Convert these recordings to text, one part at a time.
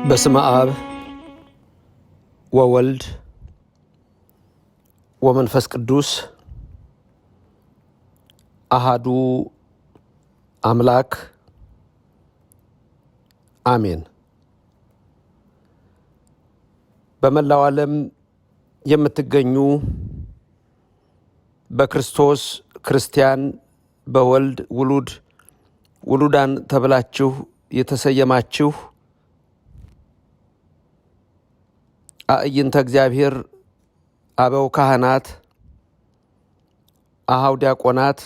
በስመ አብ ወወልድ ወመንፈስ ቅዱስ አሃዱ አምላክ አሜን። በመላው ዓለም የምትገኙ በክርስቶስ ክርስቲያን በወልድ ውሉዳን ተብላችሁ የተሰየማችሁ አእይንተ እግዚአብሔር አበው ካህናት፣ አሃው ዲያቆናት፣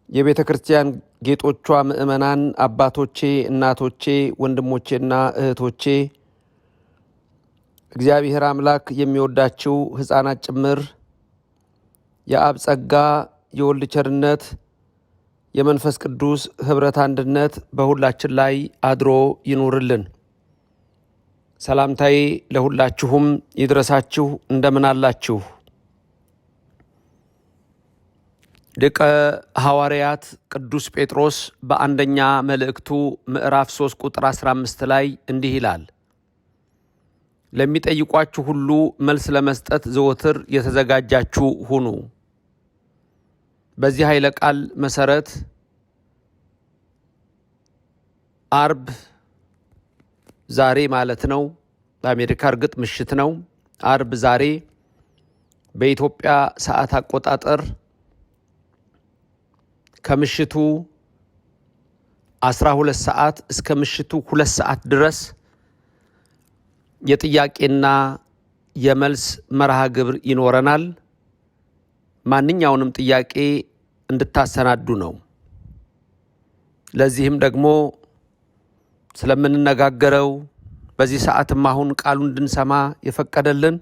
የቤተ ክርስቲያን ጌጦቿ ምእመናን፣ አባቶቼ፣ እናቶቼ፣ ወንድሞቼና እህቶቼ፣ እግዚአብሔር አምላክ የሚወዳችሁ ሕፃናት ጭምር የአብ ጸጋ የወልድ ቸርነት የመንፈስ ቅዱስ ኅብረት አንድነት በሁላችን ላይ አድሮ ይኑርልን። ሰላምታዬ ለሁላችሁም ይድረሳችሁ። እንደምን አላችሁ? ሊቀ ሐዋርያት ቅዱስ ጴጥሮስ በአንደኛ መልእክቱ ምዕራፍ 3 ቁጥር 15 ላይ እንዲህ ይላል፣ ለሚጠይቋችሁ ሁሉ መልስ ለመስጠት ዘወትር የተዘጋጃችሁ ሁኑ። በዚህ ኃይለ ቃል መሰረት አርብ ዛሬ ማለት ነው። በአሜሪካ እርግጥ ምሽት ነው። አርብ ዛሬ በኢትዮጵያ ሰዓት አቆጣጠር ከምሽቱ 12 ሰዓት እስከ ምሽቱ 2 ሰዓት ድረስ የጥያቄና የመልስ መርሃ ግብር ይኖረናል። ማንኛውንም ጥያቄ እንድታሰናዱ ነው። ለዚህም ደግሞ ስለምንነጋገረው በዚህ ሰዓትም አሁን ቃሉን እንድንሰማ የፈቀደልን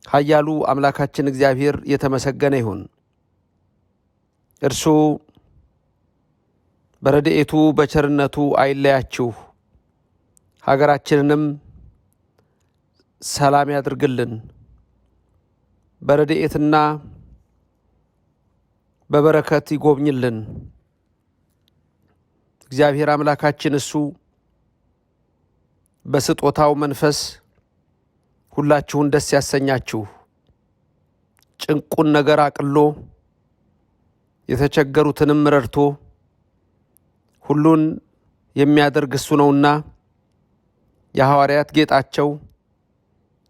ኃያሉ አምላካችን እግዚአብሔር የተመሰገነ ይሁን። እርሱ በረድኤቱ በቸርነቱ አይለያችሁ፣ ሀገራችንንም ሰላም ያድርግልን፣ በረድኤትና በበረከት ይጎብኝልን። እግዚአብሔር አምላካችን እሱ በስጦታው መንፈስ ሁላችሁን ደስ ያሰኛችሁ፣ ጭንቁን ነገር አቅሎ የተቸገሩትንም ረድቶ ሁሉን የሚያደርግ እሱ ነውና የሐዋርያት ጌጣቸው፣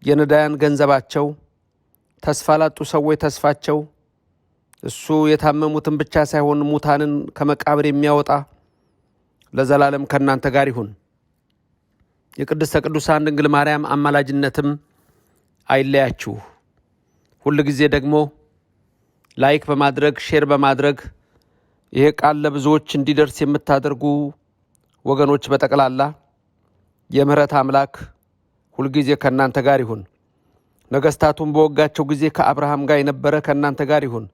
የነዳያን ገንዘባቸው፣ ተስፋ ላጡ ሰዎች ተስፋቸው፣ እሱ የታመሙትን ብቻ ሳይሆን ሙታንን ከመቃብር የሚያወጣ ለዘላለም ከእናንተ ጋር ይሁን። የቅድስተ ቅዱሳን ድንግል ማርያም አማላጅነትም አይለያችሁ። ሁል ጊዜ ደግሞ ላይክ በማድረግ ሼር በማድረግ ይሄ ቃል ለብዙዎች እንዲደርስ የምታደርጉ ወገኖች በጠቅላላ የምህረት አምላክ ሁልጊዜ ከእናንተ ጋር ይሁን። ነገስታቱን በወጋቸው ጊዜ ከአብርሃም ጋር የነበረ ከእናንተ ጋር ይሁን።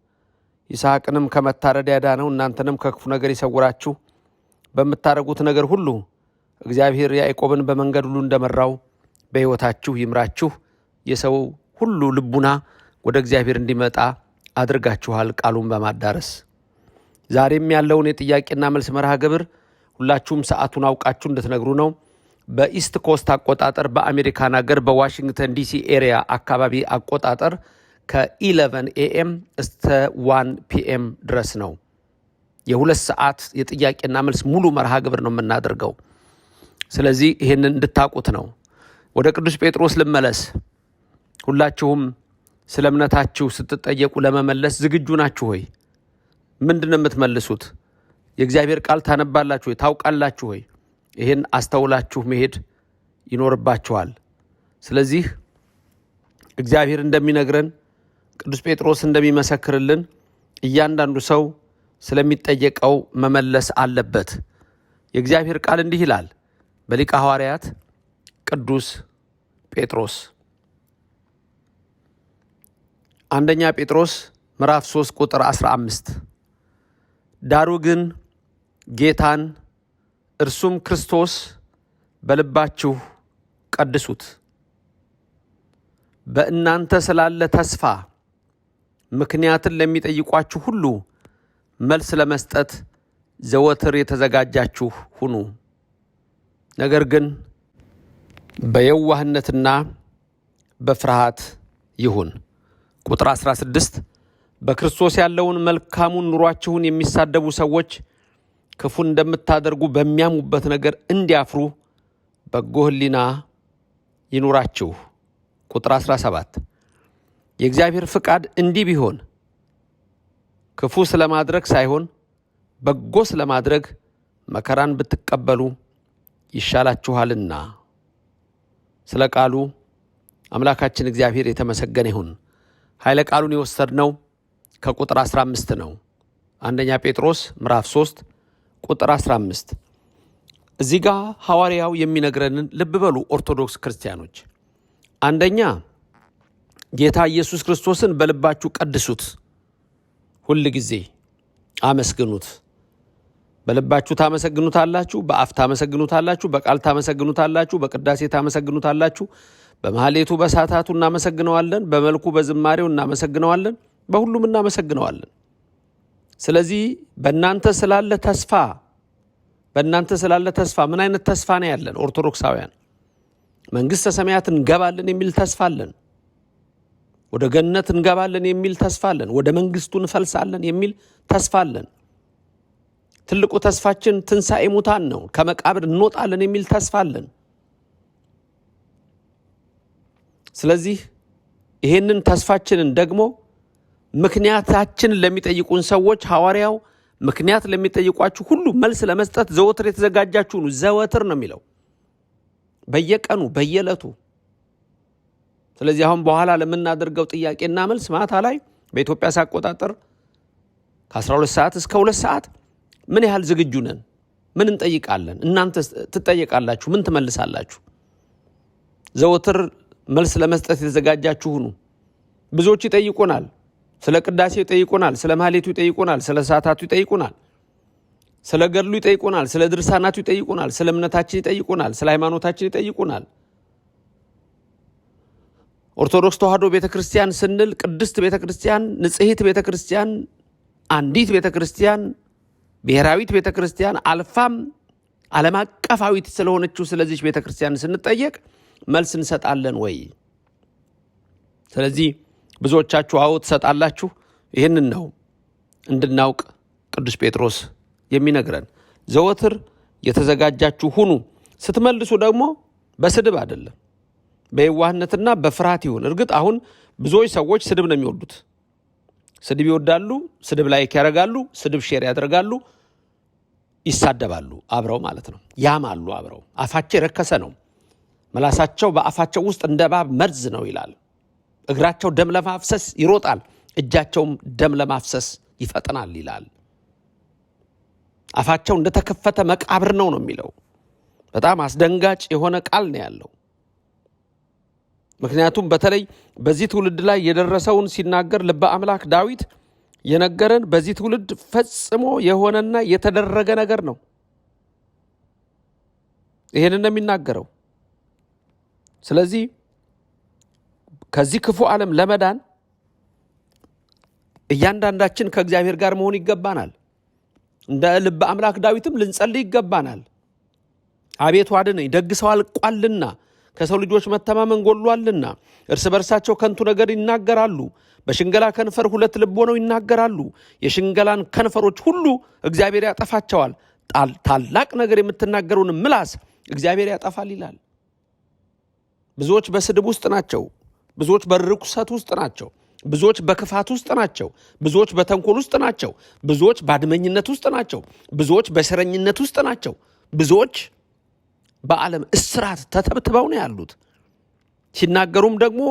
ይስሐቅንም ከመታረድ ያዳነው እናንተንም ከክፉ ነገር ይሰውራችሁ። በምታደርጉት ነገር ሁሉ እግዚአብሔር ያዕቆብን በመንገድ ሁሉ እንደመራው በሕይወታችሁ ይምራችሁ። የሰው ሁሉ ልቡና ወደ እግዚአብሔር እንዲመጣ አድርጋችኋል ቃሉን በማዳረስ። ዛሬም ያለውን የጥያቄና መልስ መርሃ ግብር ሁላችሁም ሰዓቱን አውቃችሁ እንድትነግሩ ነው። በኢስት ኮስት አቆጣጠር በአሜሪካን ሀገር በዋሽንግተን ዲሲ ኤሪያ አካባቢ አቆጣጠር ከ11 ኤኤም እስከ 1 ፒኤም ድረስ ነው። የ2 ሰዓት የጥያቄና መልስ ሙሉ መርሃ ግብር ነው የምናደርገው። ስለዚህ ይህንን እንድታቁት ነው። ወደ ቅዱስ ጴጥሮስ ልመለስ። ሁላችሁም ስለ እምነታችሁ ስትጠየቁ ለመመለስ ዝግጁ ናችሁ ሆይ? ምንድን ነው የምትመልሱት? የእግዚአብሔር ቃል ታነባላችሁ ሆይ? ታውቃላችሁ ሆይ? ይህን አስተውላችሁ መሄድ ይኖርባችኋል። ስለዚህ እግዚአብሔር እንደሚነግረን፣ ቅዱስ ጴጥሮስ እንደሚመሰክርልን እያንዳንዱ ሰው ስለሚጠየቀው መመለስ አለበት። የእግዚአብሔር ቃል እንዲህ ይላል በሊቀ ሐዋርያት ቅዱስ ጴጥሮስ አንደኛ ጴጥሮስ ምዕራፍ 3 ቁጥር 15 ዳሩ ግን ጌታን እርሱም ክርስቶስ በልባችሁ ቀድሱት፣ በእናንተ ስላለ ተስፋ ምክንያትን ለሚጠይቋችሁ ሁሉ መልስ ለመስጠት ዘወትር የተዘጋጃችሁ ሁኑ። ነገር ግን በየዋህነትና በፍርሃት ይሁን። ቁጥር 16 በክርስቶስ ያለውን መልካሙን ኑሯችሁን የሚሳደቡ ሰዎች ክፉ እንደምታደርጉ በሚያሙበት ነገር እንዲያፍሩ በጎ ሕሊና ይኑራችሁ። ቁጥር 17 የእግዚአብሔር ፍቃድ እንዲህ ቢሆን ክፉ ስለማድረግ ሳይሆን በጎ ስለማድረግ መከራን ብትቀበሉ ይሻላችኋልና። ስለ ቃሉ አምላካችን እግዚአብሔር የተመሰገነ ይሁን። ኃይለ ቃሉን የወሰድነው ከቁጥር 15 ነው። አንደኛ ጴጥሮስ ምዕራፍ 3 ቁጥር 15። እዚህ ጋር ሐዋርያው የሚነግረንን ልብ በሉ ኦርቶዶክስ ክርስቲያኖች። አንደኛ ጌታ ኢየሱስ ክርስቶስን በልባችሁ ቀድሱት፣ ሁል ጊዜ አመስግኑት። በልባችሁ ታመሰግኑታላችሁ፣ በአፍ ታመሰግኑታላችሁ፣ በቃል ታመሰግኑታላችሁ፣ በቅዳሴ ታመሰግኑታላችሁ፣ በማህሌቱ በሳታቱ እናመሰግነዋለን፣ በመልኩ በዝማሬው እናመሰግነዋለን፣ በሁሉም እናመሰግነዋለን። ስለዚህ በእናንተ ስላለ ተስፋ ምን አይነት ተስፋ ነው ያለን? ኦርቶዶክሳውያን መንግሥተ ሰማያት እንገባለን የሚል ተስፋ አለን። ወደ ገነት እንገባለን የሚል ተስፋ አለን። ወደ መንግሥቱ እንፈልሳለን የሚል ተስፋ አለን። ትልቁ ተስፋችን ትንሣኤ ሙታን ነው። ከመቃብር እንወጣለን የሚል ተስፋ አለን። ስለዚህ ይሄንን ተስፋችንን ደግሞ ምክንያታችንን ለሚጠይቁን ሰዎች ሐዋርያው ምክንያት ለሚጠይቋችሁ ሁሉ መልስ ለመስጠት ዘወትር የተዘጋጃችሁ ነው። ዘወትር ነው የሚለው፣ በየቀኑ በየዕለቱ። ስለዚህ አሁን በኋላ ለምናደርገው ጥያቄና መልስ ማታ ላይ በኢትዮጵያ አቆጣጠር ከ12 ሰዓት እስከ 2 ሰዓት ምን ያህል ዝግጁ ነን? ምን እንጠይቃለን? እናንተ ትጠየቃላችሁ፣ ምን ትመልሳላችሁ? ዘወትር መልስ ለመስጠት የተዘጋጃችሁ ሁኑ። ብዙዎች ይጠይቁናል። ስለ ቅዳሴው ይጠይቁናል፣ ስለ ማህሌቱ ይጠይቁናል፣ ስለ ሰዓታቱ ይጠይቁናል፣ ስለ ገድሉ ይጠይቁናል፣ ስለ ድርሳናቱ ይጠይቁናል፣ ስለ እምነታችን ይጠይቁናል፣ ስለ ሃይማኖታችን ይጠይቁናል። ኦርቶዶክስ ተዋሕዶ ቤተክርስቲያን ስንል ቅድስት ቤተክርስቲያን፣ ንጽሕት ቤተክርስቲያን፣ አንዲት ቤተክርስቲያን፣ ብሔራዊት ቤተክርስቲያን፣ አልፋም ዓለም አቀፋዊት ስለሆነችው ስለዚህ ቤተክርስቲያን ስንጠየቅ መልስ እንሰጣለን ወይ? ስለዚህ ብዙዎቻችሁ አዎ ትሰጣላችሁ። ይህንን ነው እንድናውቅ ቅዱስ ጴጥሮስ የሚነግረን። ዘወትር የተዘጋጃችሁ ሁኑ። ስትመልሱ ደግሞ በስድብ አይደለም፣ በየዋህነትና በፍርሃት ይሁን። እርግጥ አሁን ብዙዎች ሰዎች ስድብ ነው የሚወዱት። ስድብ ይወዳሉ፣ ስድብ ላይክ ያደርጋሉ፣ ስድብ ሼር ያደርጋሉ፣ ይሳደባሉ አብረው ማለት ነው። ያማሉ አብረው። አፋቸው የረከሰ ነው፣ ምላሳቸው በአፋቸው ውስጥ እንደ እባብ መርዝ ነው ይላል። እግራቸው ደም ለማፍሰስ ይሮጣል፣ እጃቸውም ደም ለማፍሰስ ይፈጥናል ይላል። አፋቸው እንደተከፈተ መቃብር ነው የሚለው። በጣም አስደንጋጭ የሆነ ቃል ነው ያለው። ምክንያቱም በተለይ በዚህ ትውልድ ላይ የደረሰውን ሲናገር ልበ አምላክ ዳዊት የነገረን በዚህ ትውልድ ፈጽሞ የሆነና የተደረገ ነገር ነው። ይሄንን ነው የሚናገረው። ስለዚህ ከዚህ ክፉ ዓለም ለመዳን እያንዳንዳችን ከእግዚአብሔር ጋር መሆን ይገባናል። እንደ ልበ አምላክ ዳዊትም ልንጸልይ ይገባናል። አቤቱ አድነኝ፣ ደግ ሰው አልቋልና፣ ከሰው ልጆች መተማመን ጎሏልና፣ እርስ በርሳቸው ከንቱ ነገር ይናገራሉ፣ በሽንገላ ከንፈር ሁለት ልብ ሆነው ይናገራሉ፣ የሽንገላን ከንፈሮች ሁሉ እግዚአብሔር ያጠፋቸዋል፣ ታላቅ ነገር የምትናገሩን ምላስ እግዚአብሔር ያጠፋል ይላል። ብዙዎች በስድብ ውስጥ ናቸው። ብዙዎች በርኩሰት ውስጥ ናቸው። ብዙዎች በክፋት ውስጥ ናቸው። ብዙዎች በተንኮል ውስጥ ናቸው። ብዙዎች በአድመኝነት ውስጥ ናቸው። ብዙዎች በእስረኝነት ውስጥ ናቸው። ብዙዎች በዓለም እስራት ተተብትበው ነው ያሉት። ሲናገሩም ደግሞ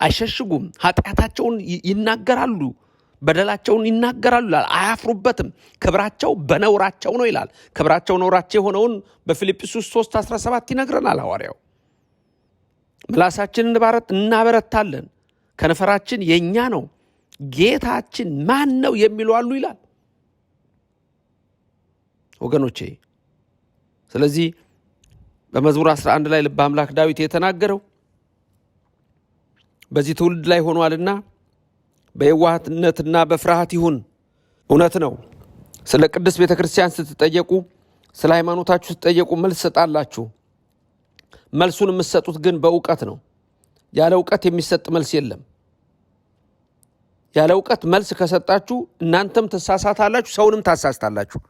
አይሸሽጉም። ኃጢአታቸውን ይናገራሉ፣ በደላቸውን ይናገራሉ ይላል። አያፍሩበትም። ክብራቸው በነውራቸው ነው ይላል። ክብራቸው ነውራቸው የሆነውን በፊልጵስዩስ 3:17 ይነግረናል ሐዋርያው። ምላሳችንን እናበረታለን፣ ከንፈራችን የኛ ነው፣ ጌታችን ማን ነው የሚሉ አሉ ይላል ወገኖቼ። ስለዚህ በመዝሙር 11 ላይ ልበ አምላክ ዳዊት የተናገረው በዚህ ትውልድ ላይ ሆኗልና በየዋህነትና በፍርሃት ይሁን። እውነት ነው። ስለ ቅድስት ቤተክርስቲያን ስትጠየቁ፣ ስለ ሃይማኖታችሁ ስትጠየቁ መልስ ሰጣላችሁ። መልሱን የምትሰጡት ግን በእውቀት ነው። ያለ እውቀት የሚሰጥ መልስ የለም። ያለ እውቀት መልስ ከሰጣችሁ እናንተም ተሳሳታላችሁ፣ ሰውንም ታሳስታላችሁ።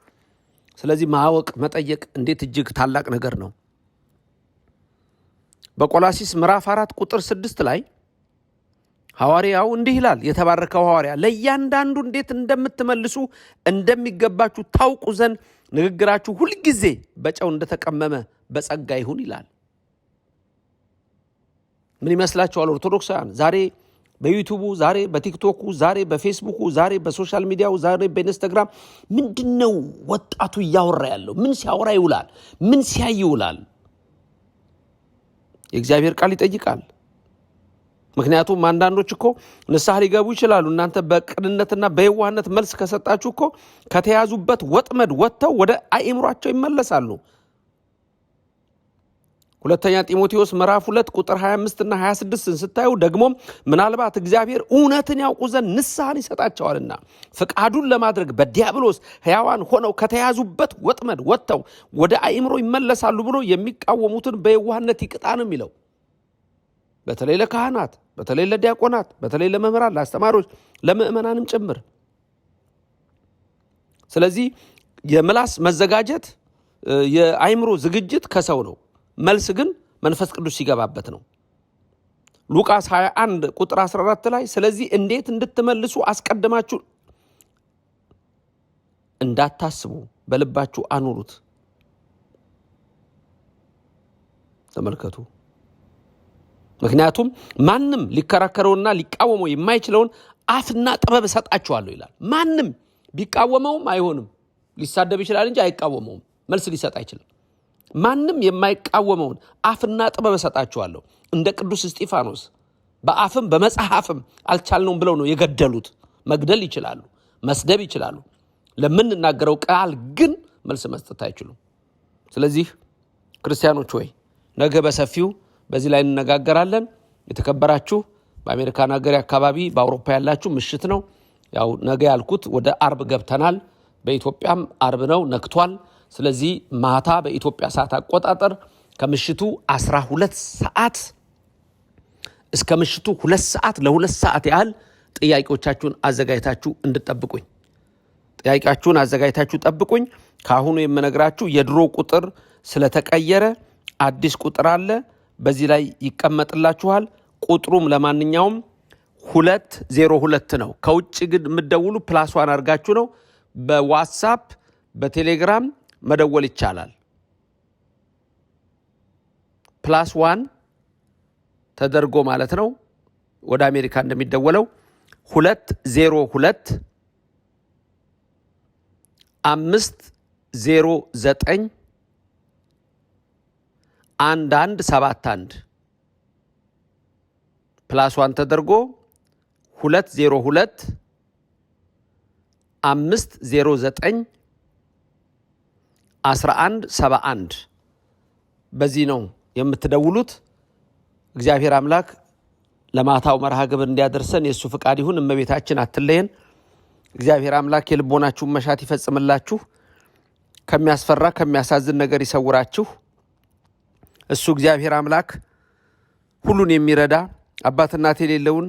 ስለዚህ ማወቅ መጠየቅ እንዴት እጅግ ታላቅ ነገር ነው። በቆላሲስ ምዕራፍ 4 ቁጥር 6 ላይ ሐዋርያው እንዲህ ይላል፣ የተባረከው ሐዋርያ ለእያንዳንዱ እንዴት እንደምትመልሱ እንደሚገባችሁ ታውቁ ዘንድ ንግግራችሁ ሁልጊዜ በጨው እንደተቀመመ በጸጋ ይሁን ይላል። ምን ይመስላችኋል ኦርቶዶክሳውያን? ዛሬ በዩቲዩቡ፣ ዛሬ በቲክቶኩ፣ ዛሬ በፌስቡኩ፣ ዛሬ በሶሻል ሚዲያው፣ ዛሬ በኢንስታግራም ምንድነው ወጣቱ እያወራ ያለው? ምን ሲያወራ ይውላል? ምን ሲያይ ይውላል? የእግዚአብሔር ቃል ይጠይቃል። ምክንያቱም አንዳንዶች እኮ ንስሐ ሊገቡ ይችላሉ። እናንተ በቅንነትና በየዋህነት መልስ ከሰጣችሁ እኮ ከተያዙበት ወጥመድ ወጥተው ወደ አእምሯቸው ይመለሳሉ። ሁለተኛ ጢሞቴዎስ ምዕራፍ 2 ቁጥር 25 እና 26 ስታዩ ደግሞ ምናልባት እግዚአብሔር እውነትን ያውቁ ዘንድ ንስሐን ይሰጣቸዋልና ፍቃዱን ለማድረግ በዲያብሎስ ሕያዋን ሆነው ከተያዙበት ወጥመድ ወጥተው ወደ አእምሮ ይመለሳሉ ብሎ የሚቃወሙትን በየዋህነት ይቅጣ ነው የሚለው። በተለይ ለካህናት፣ በተለይ ለዲያቆናት፣ በተለይ ለመምህራን፣ ለአስተማሪዎች፣ ለምእመናንም ጭምር። ስለዚህ የምላስ መዘጋጀት፣ የአእምሮ ዝግጅት ከሰው ነው። መልስ ግን መንፈስ ቅዱስ ሲገባበት ነው። ሉቃስ 21 ቁጥር 14 ላይ ስለዚህ እንዴት እንድትመልሱ አስቀድማችሁ እንዳታስቡ በልባችሁ አኑሩት። ተመልከቱ። ምክንያቱም ማንም ሊከራከረውና ሊቃወመው የማይችለውን አፍና ጥበብ እሰጣችኋለሁ ይላል። ማንም ቢቃወመውም አይሆንም። ሊሳደብ ይችላል እንጂ አይቃወመውም። መልስ ሊሰጥ አይችልም። ማንም የማይቃወመውን አፍና ጥበብ እሰጣችኋለሁ። እንደ ቅዱስ እስጢፋኖስ በአፍም በመጽሐፍም አልቻልነውም ብለው ነው የገደሉት። መግደል ይችላሉ፣ መስደብ ይችላሉ። ለምንናገረው ቃል ግን መልስ መስጠት አይችሉም። ስለዚህ ክርስቲያኖች ሆይ ነገ በሰፊው በዚህ ላይ እንነጋገራለን። የተከበራችሁ በአሜሪካን ሀገር አካባቢ በአውሮፓ ያላችሁ ምሽት ነው። ያው ነገ ያልኩት ወደ አርብ ገብተናል። በኢትዮጵያም አርብ ነው ነክቷል። ስለዚህ ማታ በኢትዮጵያ ሰዓት አቆጣጠር ከምሽቱ 12 ሰዓት እስከ ምሽቱ 2 ሰዓት ለ2 ሰዓት ያህል ጥያቄዎቻችሁን አዘጋጅታችሁ እንድትጠብቁኝ። ጥያቄያችሁን አዘጋጅታችሁ ጠብቁኝ። ካሁኑ የምነግራችሁ የድሮ ቁጥር ስለተቀየረ አዲስ ቁጥር አለ። በዚህ ላይ ይቀመጥላችኋል። ቁጥሩም ለማንኛውም 202 ነው። ከውጭ ግን የምትደውሉ +1 አድርጋችሁ ነው። በዋትስአፕ በቴሌግራም መደወል ይቻላል። +1 ተደርጎ ማለት ነው። ወደ አሜሪካ እንደሚደወለው 202 509 1171 +1 ተደርጎ 202 509 1171 በዚህ ነው የምትደውሉት። እግዚአብሔር አምላክ ለማታው መርሃ ግብር እንዲያደርሰን የእሱ ፍቃድ ይሁን። እመቤታችን አትለየን። እግዚአብሔር አምላክ የልቦናችሁን መሻት ይፈጽምላችሁ፣ ከሚያስፈራ ከሚያሳዝን ነገር ይሰውራችሁ። እሱ እግዚአብሔር አምላክ ሁሉን የሚረዳ አባትና እናት የሌለውን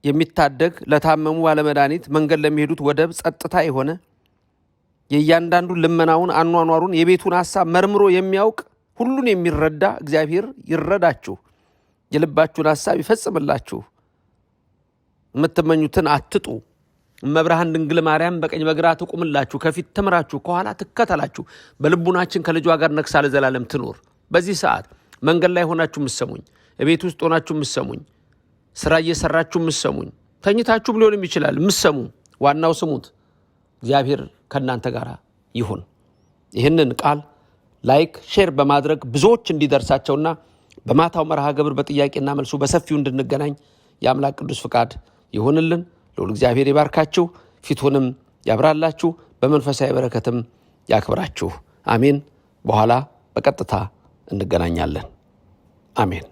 የሚታደግ ለታመሙ ባለመድኃኒት መንገድ ለሚሄዱት ወደብ ጸጥታ የሆነ የእያንዳንዱ ልመናውን አኗኗሩን የቤቱን ሐሳብ መርምሮ የሚያውቅ ሁሉን የሚረዳ እግዚአብሔር ይረዳችሁ፣ የልባችሁን ሐሳብ ይፈጽምላችሁ። የምትመኙትን አትጡ። እመብርሃን ድንግል ማርያም በቀኝ በግራ ትቁምላችሁ፣ ከፊት ትምራችሁ፣ ከኋላ ትከተላችሁ። በልቡናችን ከልጇ ጋር ነግሳ ለዘላለም ትኖር። በዚህ ሰዓት መንገድ ላይ ሆናችሁ የምትሰሙኝ፣ ቤት ውስጥ ሆናችሁ የምትሰሙኝ፣ ስራ እየሰራችሁ የምትሰሙኝ፣ ተኝታችሁም ሊሆንም ይችላል የምትሰሙ፣ ዋናው ስሙት። እግዚአብሔር ከእናንተ ጋር ይሁን። ይህንን ቃል ላይክ ሼር በማድረግ ብዙዎች እንዲደርሳቸውና በማታው መርሃ ግብር በጥያቄና መልሱ በሰፊው እንድንገናኝ የአምላክ ቅዱስ ፍቃድ ይሁንልን። ልዑል እግዚአብሔር ይባርካችሁ፣ ፊቱንም ያብራላችሁ፣ በመንፈሳዊ በረከትም ያክብራችሁ። አሜን። በኋላ በቀጥታ እንገናኛለን። አሜን።